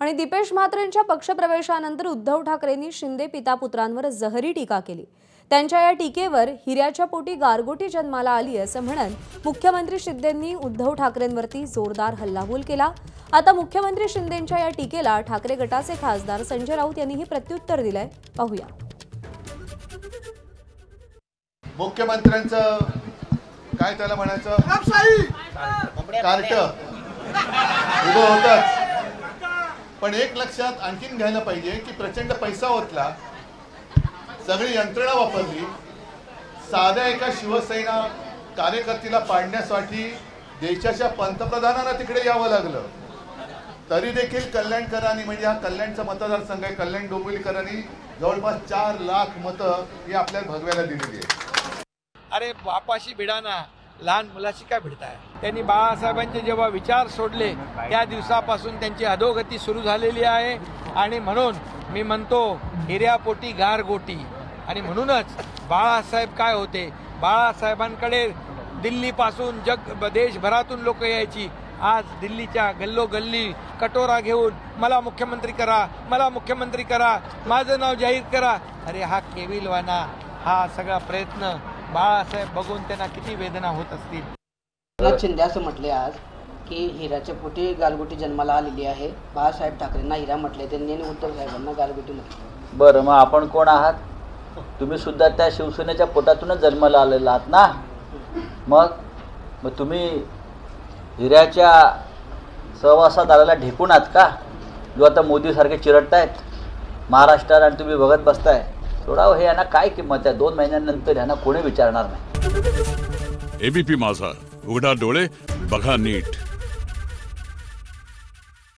आणि दीपेश म्हात्रेंच्या पक्षप्रवेशानंतर उद्धव ठाकरेंनी शिंदे पितापुत्रांवर जहरी टीका केली। त्यांच्या या टीकेवर हिऱ्याच्या पोटी गारगोटी जन्माला आली असं म्हणत मुख्यमंत्री शिंदेंनी उद्धव ठाकरेंवरती जोरदार हल्लाबोल केला। आता मुख्यमंत्री शिंदेंच्या या टीकेला ठाकरे गटाचे खासदार संजय राऊत यांनीही प्रत्युत्तर दिलंय। पाहूया। मुख्यमंत्र्यांचं काय त्याला म्हणायचं कार्ट उभं होतच, पण एक लक्षात आणखीन घ्यायला पाहिजे की प्रचंड पैसा ओतला, सगळी यंत्रणा वापरली, साध्या एका शिवसेना कार्यकर्त्याला पाडण्यासाठी देशाच्या पंतप्रधानांना तिकडे यावं लागलं, तरी देखील कल्याणकरांनी म्हणजे हा कल्याणचा मतदारसंघ आहे, कल्याण डोंबिवलीकरांनी जवळपास 4 लाख मतं ही आपल्या भगव्याला दिलेली आहे। अरे बापाशी भिडाना लहान मुलाशी काय भिडताय? त्यांनी बाळासाहेबांचे जेव्हा विचार सोडले त्या दिवसापासून त्यांची अधोगती सुरू झालेली आहे आणि म्हणून मी म्हणतो हिऱ्यापोटी गारगोटी। आणि म्हणूनच बाळासाहेब काय होते, बाळासाहेबांकडे दिल्लीपासून देशभरातून लोक यायची, आज दिल्लीच्या गल्लोगल्ली कटोरा घेऊन मला मुख्यमंत्री करा, मला मुख्यमंत्री करा, माझं नाव जाहीर करा। अरे हा केविलवाना, हा सगळा प्रयत्न बाळासाहेब बघून त्यांना किती वेदना होत असतील। शिंदे असं म्हटले आज की हिऱ्याच्या पोटी गारगोटी जन्माला आलेली आहे। बाळासाहेब ठाकरेंना हिरा म्हटले, त्यांनी उद्धव साहेबांना गारगोटी म्हटले। बरं, मग आपण कोण आहात? तुम्ही सुद्धा त्या शिवसेनेच्या पोटातूनच जन्माला आलेला आहात ना? मग तुम्ही हिऱ्याच्या सहवासात आलेला ढेकून आहात का, जो आता मोदीसारखे चिरडतायत महाराष्ट्रात आणि तुम्ही बघत बसताय? थोडा हे यांना काय किंमत आहे? 2 महिन्यांनंतर यांना कोणी विचारणार नाही। एबीपी माझा, उघडा डोळे बघा नीट।